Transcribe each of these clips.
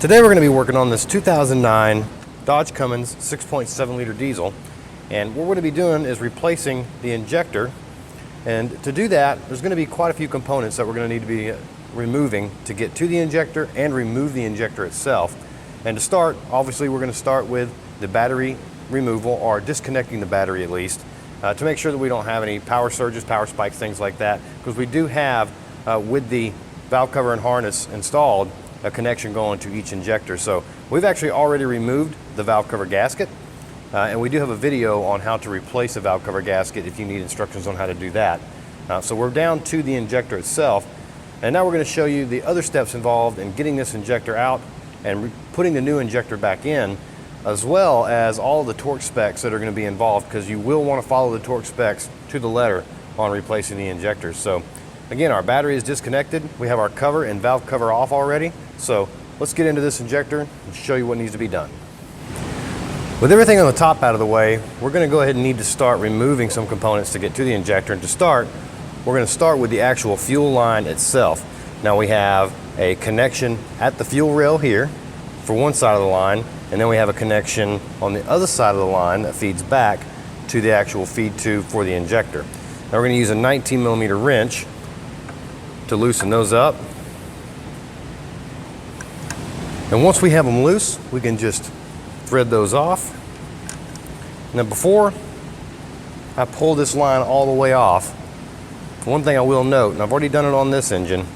Today we're going to be working on this 2009 Dodge Cummins 6.7 liter diesel, and what we're going to be doing is replacing the injector. And to do that, there's going to be quite a few components that we're going to need to be removing to get to the injector and remove the injector itself. And to start, obviously we're going to start with the battery removal, or disconnecting the battery at least, to make sure that we don't have any power surges, power spikes, things like that, because we do have with the valve cover and harness installed a connection going to each injector. So we've actually already removed the valve cover gasket, and we do have a video on how to replace a valve cover gasket if you need instructions on how to do that. So we're down to the injector itself, and now we're going to show you the other steps involved in getting this injector out and putting the new injector back in, as well as all of the torque specs that are going to be involved, because you will want to follow the torque specs to the letter on replacing the injectors. So again, our battery is disconnected. We have our cover and valve cover off already. So let's get into this injector and show you what needs to be done. With everything on the top out of the way, we're going to go ahead and need to start removing some components to get to the injector. And to start, we're going to start with the actual fuel line itself. Now we have a connection at the fuel rail here for one side of the line, and then we have a connection on the other side of the line that feeds back to the actual feed tube for the injector. Now we're going to use a 19mm wrench to loosen those up. And once we have them loose, we can just thread those off. Now before I pull this line all the way off, one thing I will note, and I've already done it on this engine,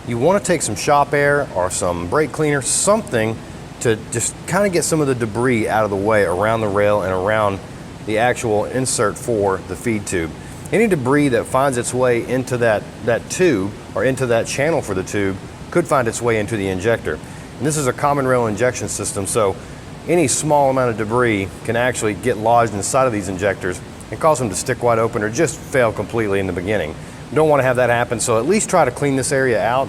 you want to take some shop air or some brake cleaner, something to just kind of get some of the debris out of the way around the rail and around the actual insert for the feed tube. Any debris that finds its way into that tube or into that channel for the tube could find its way into the injector. And this is a common rail injection system, so any small amount of debris can actually get lodged inside of these injectors and cause them to stick wide open or just fail completely in the beginning. You don't want to have that happen, so at least try to clean this area out.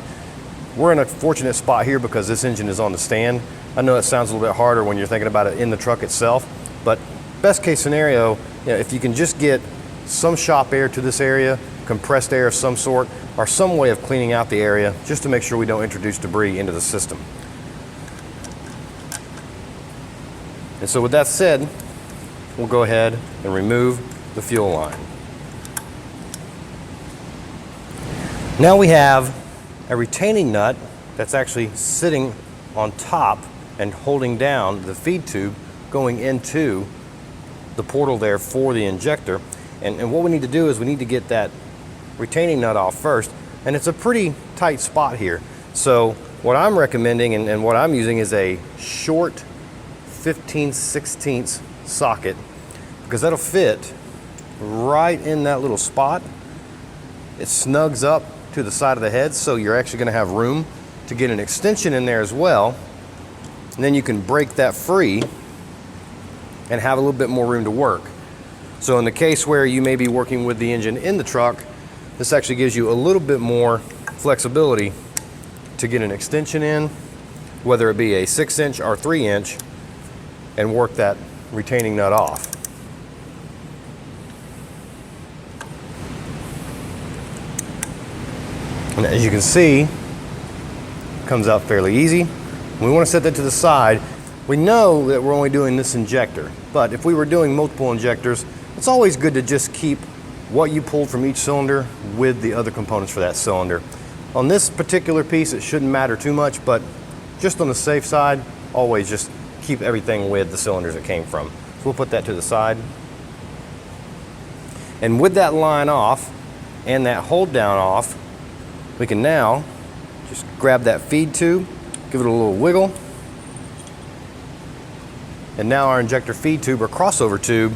We're in a fortunate spot here because this engine is on the stand. I know it sounds a little bit harder when you're thinking about it in the truck itself, but best case scenario, if you can just get some shop air to this area, compressed air of some sort, or some way of cleaning out the area just to make sure we don't introduce debris into the system. And so with that said, we'll go ahead and remove the fuel line. Now we have a retaining nut that's actually sitting on top and holding down the feed tube going into the portal there for the injector. And what we need to do is we need to get that retaining nut off first, and it's a pretty tight spot here. So what I'm recommending and what I'm using is a short 15/16 socket, because that'll fit right in that little spot. It snugs up to the side of the head, so you're actually going to have room to get an extension in there as well, and then you can break that free and have a little bit more room to work. So in the case where you may be working with the engine in the truck, this actually gives you a little bit more flexibility to get an extension in, whether it be a 6-inch or 3-inch, and work that retaining nut off. And as you can see, it comes out fairly easy. We want to set that to the side. We know that we're only doing this injector, but if we were doing multiple injectors, it's always good to just keep what you pulled from each cylinder with the other components for that cylinder. On this particular piece, it shouldn't matter too much, but just on the safe side, always just keep everything with the cylinders it came from. So we'll put that to the side. And with that line off and that hold down off, we can now just grab that feed tube, give it a little wiggle, and now our injector feed tube or crossover tube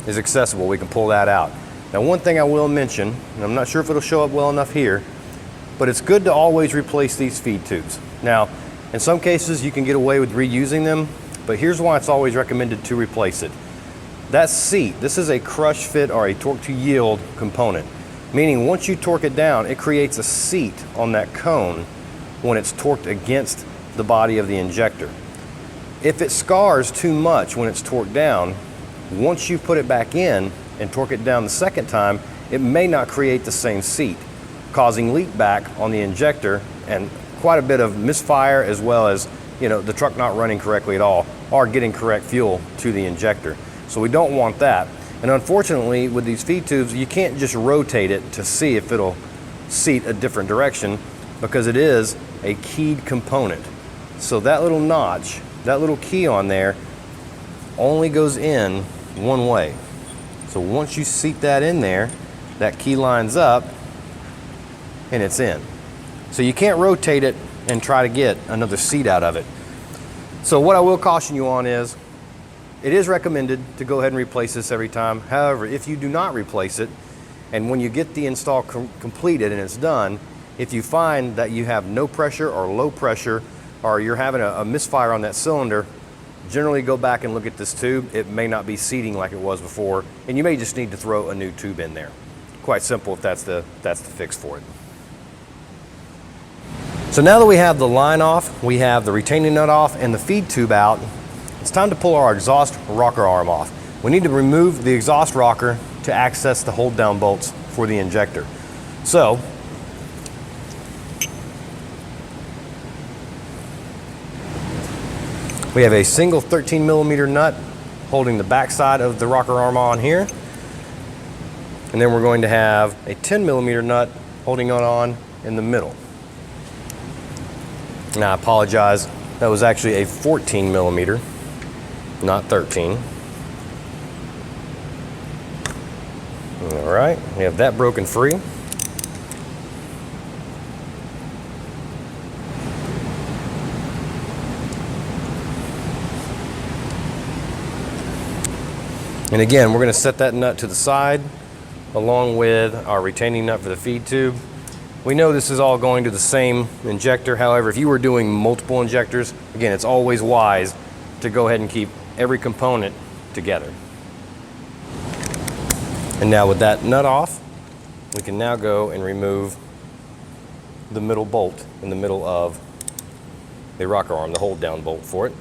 is accessible. We can pull that out. Now one thing I will mention, and I'm not sure if it'll show up well enough here, but it's good to always replace these feed tubes. Now, in some cases you can get away with reusing them, but here's why it's always recommended to replace it. That seat, this is a crush fit or a torque to yield component, meaning once you torque it down, it creates a seat on that cone when it's torqued against the body of the injector. If it scars too much when it's torqued down, once you put it back in and torque it down the second time, it may not create the same seat, causing leak back on the injector and quite a bit of misfire as well as the truck not running correctly at all or getting correct fuel to the injector. So we don't want that. And unfortunately, with these feed tubes, you can't just rotate it to see if it'll seat a different direction, because it is a keyed component. So that little notch, that little key on there, only goes in one way. So once you seat that in there, that key lines up and it's in. So you can't rotate it and try to get another seat out of it. So what I will caution you on is, it is recommended to go ahead and replace this every time. However, if you do not replace it, and when you get the install completed and it's done, if you find that you have no pressure or low pressure, or you're having a misfire on that cylinder, generally go back and look at this tube. It may not be seating like it was before, and you may just need to throw a new tube in there. Quite simple if that's the fix for it. So now that we have the line off, we have the retaining nut off and the feed tube out, it's time to pull our exhaust rocker arm off. We need to remove the exhaust rocker to access the hold down bolts for the injector. So we have a single 13mm nut holding the back side of the rocker arm on here. And then we're going to have a 10mm nut holding it on in the middle. Now I apologize, that was actually a 14mm, not 13. All right, we have that broken free. And again, we're going to set that nut to the side along with our retaining nut for the feed tube. We know this is all going to the same injector. However, if you were doing multiple injectors, again, it's always wise to go ahead and keep every component together. And now with that nut off, we can now go and remove the middle bolt in the middle of the rocker arm, the hold down bolt for it.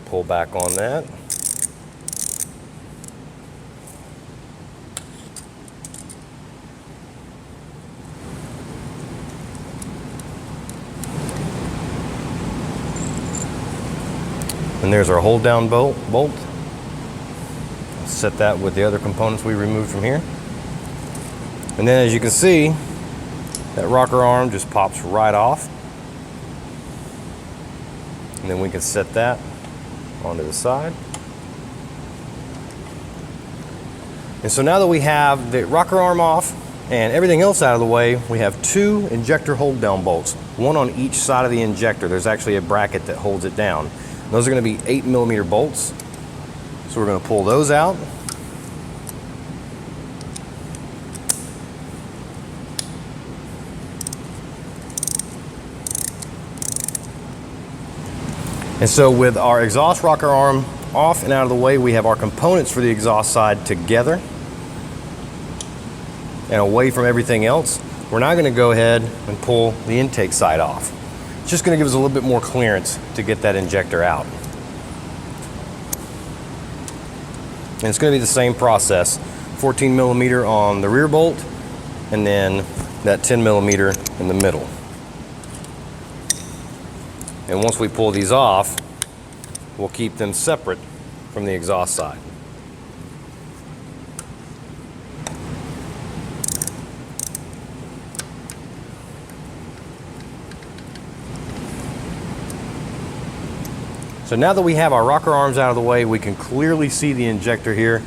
Pull back on that. And there's our hold down bolt. Set that with the other components we removed from here. And then as you can see, that rocker arm just pops right off. And then we can set that onto the side. And so now that we have the rocker arm off and everything else out of the way, we have two injector hold down bolts, one on each side of the injector. There's actually a bracket that holds it down. Those are going to be 8mm bolts. So we're going to pull those out. And so with our exhaust rocker arm off and out of the way, we have our components for the exhaust side together and away from everything else. We're now going to go ahead and pull the intake side off. It's just going to give us a little bit more clearance to get that injector out. And it's going to be the same process, 14mm on the rear bolt and then that 10mm in the middle. And once we pull these off, we'll keep them separate from the exhaust side. So now that we have our rocker arms out of the way, we can clearly see the injector here.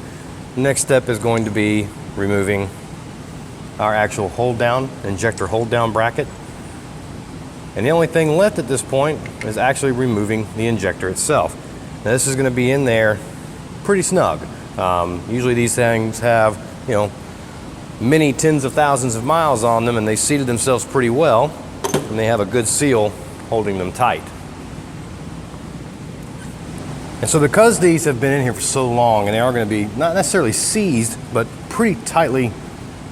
The next step is going to be removing our actual hold down, injector hold down bracket. And the only thing left at this point is actually removing the injector itself. Now this is going to be in there pretty snug. Usually these things have, many tens of thousands of miles on them, and they seated themselves pretty well, and they have a good seal holding them tight. And so because these have been in here for so long, and they are going to be not necessarily seized, but pretty tightly,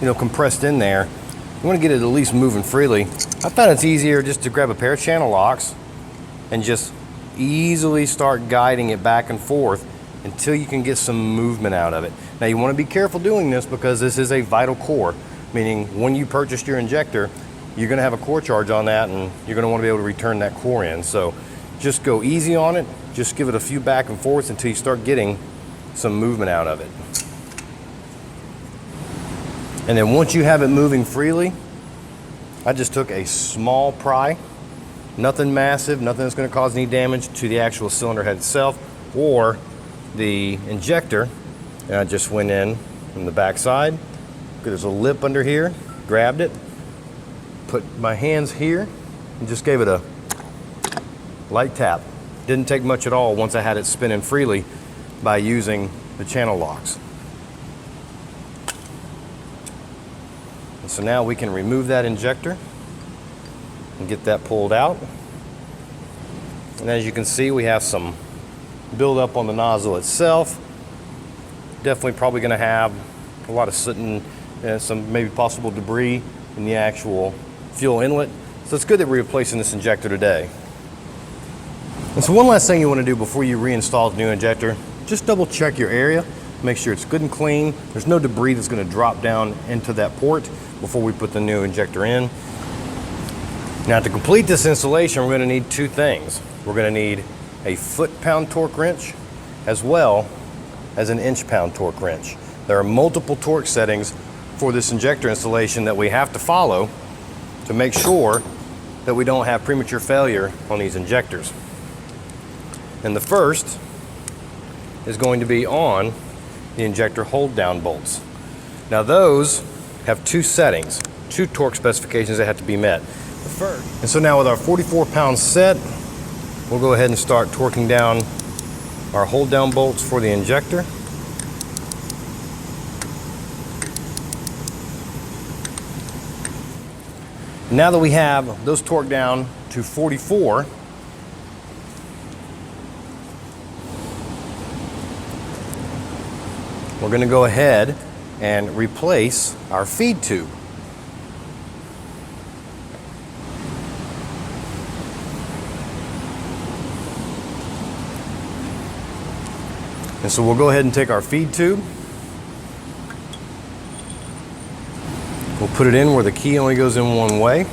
compressed in there, you want to get it at least moving freely. I found it's easier just to grab a pair of channel locks and just easily start guiding it back and forth until you can get some movement out of it. Now you want to be careful doing this because this is a vital core, meaning when you purchased your injector, you're going to have a core charge on that, and you're going to want to be able to return that core in. So just go easy on it. Just give it a few back and forths until you start getting some movement out of it. And then once you have it moving freely, I just took a small pry, nothing massive, nothing that's going to cause any damage to the actual cylinder head itself or the injector, and I just went in from the back side. There's a lip under here, grabbed it, put my hands here, and just gave it a light tap. Didn't take much at all once I had it spinning freely by using the channel locks. And so now we can remove that injector and get that pulled out. And as you can see, we have some buildup on the nozzle itself. Definitely probably going to have a lot of soot and some maybe possible debris in the actual fuel inlet. So it's good that we're replacing this injector today. And so one last thing you want to do before you reinstall the new injector, just double check your area, make sure it's good and clean. There's no debris that's going to drop down into that port before we put the new injector in. Now to complete this installation, we're going to need two things. We're going to need a foot-pound torque wrench as well as an inch-pound torque wrench. There are multiple torque settings for this injector installation that we have to follow to make sure that we don't have premature failure on these injectors. And the first is going to be on the injector hold down bolts. Now those have two settings, two torque specifications that have to be met. The first, and so now with our 44-pound set, we'll go ahead and start torquing down our hold down bolts for the injector. Now that we have those torqued down to 44, we're going to go ahead and replace our feed tube. And so we'll go ahead and take our feed tube. We'll put it in where the key only goes in one way.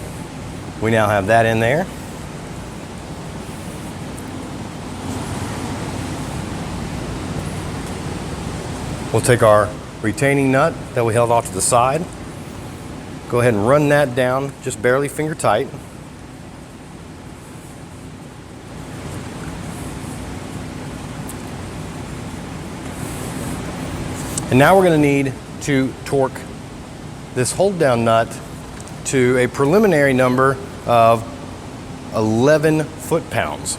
We now have that in there. We'll take our retaining nut that we held off to the side. Go ahead and run that down just barely finger tight. And now we're going to need to torque this hold down nut to a preliminary number of 11 foot-pounds.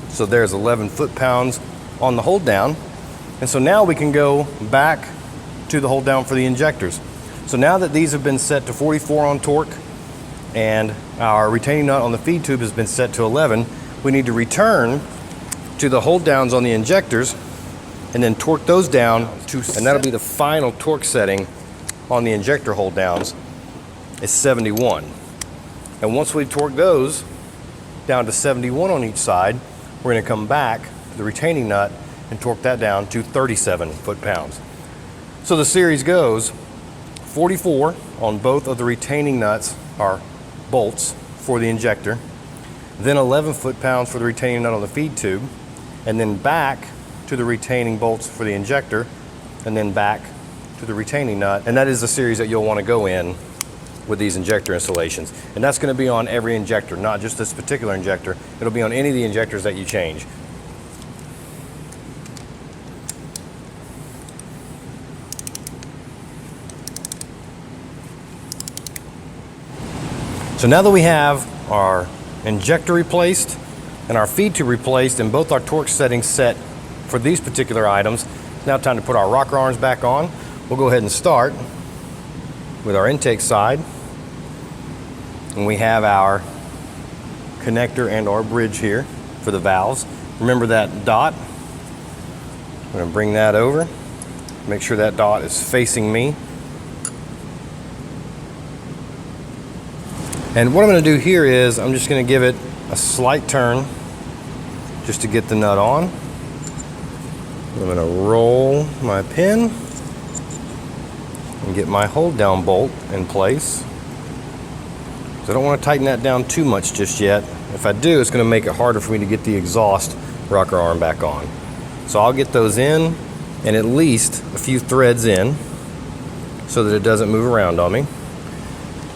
So there's 11 foot-pounds on the hold down. And so now we can go back to the hold down for the injectors. So now that these have been set to 44 on torque and our retaining nut on the feed tube has been set to 11, we need to return to the hold downs on the injectors and then torque those down to, and that'll be the final torque setting on the injector hold downs, is 71. And once we torque those down to 71 on each side, we're going to come back to the retaining nut and torque that down to 37 foot-pounds. So the series goes 44 on both of the retaining nuts, or bolts, for the injector, then 11 foot-pounds for the retaining nut on the feed tube, and then back to the retaining bolts for the injector, and then back to the retaining nut. And that is the series that you'll want to go in with these injector installations. And that's going to be on every injector, not just this particular injector. It'll be on any of the injectors that you change. So now that we have our injector replaced and our feed tube replaced and both our torque settings set for these particular items, it's now time to put our rocker arms back on. We'll go ahead and start with our intake side. And we have our connector and our bridge here for the valves. Remember that dot? I'm going to bring that over. Make sure that dot is facing me. And what I'm going to do here is I'm just going to give it a slight turn just to get the nut on. I'm going to roll my pin and get my hold down bolt in place. So I don't want to tighten that down too much just yet. If I do, it's going to make it harder for me to get the exhaust rocker arm back on. So I'll get those in and at least a few threads in so that it doesn't move around on me.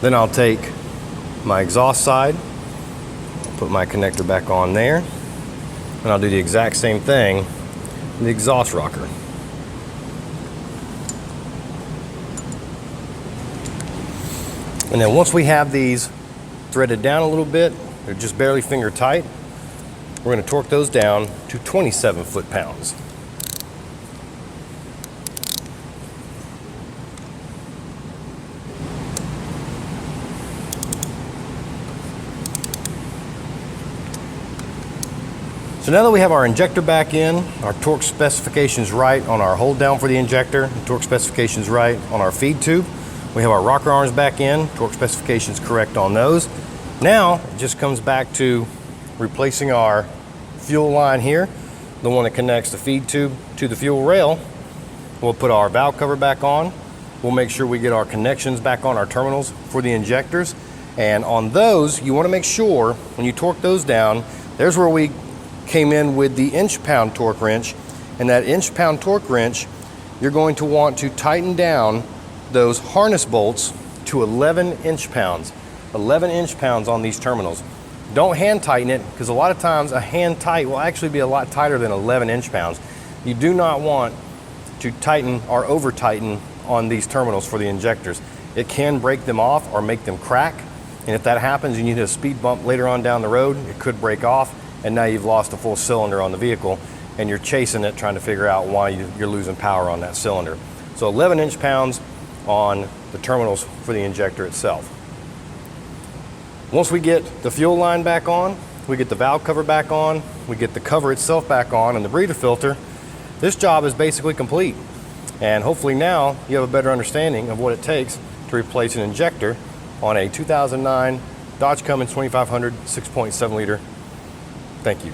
Then I'll take my exhaust side, put my connector back on there, and I'll do the exact same thing with the exhaust rocker. And then once we have these threaded down a little bit, they're just barely finger tight, we're going to torque those down to 27 foot-pounds. So now that we have our injector back in, our torque specifications right on our hold down for the injector, and torque specifications right on our feed tube, we have our rocker arms back in, torque specifications correct on those. Now it just comes back to replacing our fuel line here, the one that connects the feed tube to the fuel rail. We'll put our valve cover back on. We'll make sure we get our connections back on our terminals for the injectors. And on those, you want to make sure when you torque those down, there's where we came in with the inch-pound torque wrench. And that inch-pound torque wrench, you're going to want to tighten down those harness bolts to 11 inch-pounds. 11 inch-pounds on these terminals. Don't hand tighten it, because a lot of times a hand tight will actually be a lot tighter than 11 inch-pounds. You do not want to tighten or over tighten on these terminals for the injectors. It can break them off or make them crack. And if that happens, you need a speed bump later on down the road, it could break off, and now you've lost a full cylinder on the vehicle, and you're chasing it, trying to figure out why you're losing power on that cylinder. So 11 inch-pounds on the terminals for the injector itself. Once we get the fuel line back on, we get the valve cover back on, we get the cover itself back on and the breather filter, this job is basically complete. And hopefully now you have a better understanding of what it takes to replace an injector on a 2009 Dodge Cummins 2500 6.7 liter. Thank you.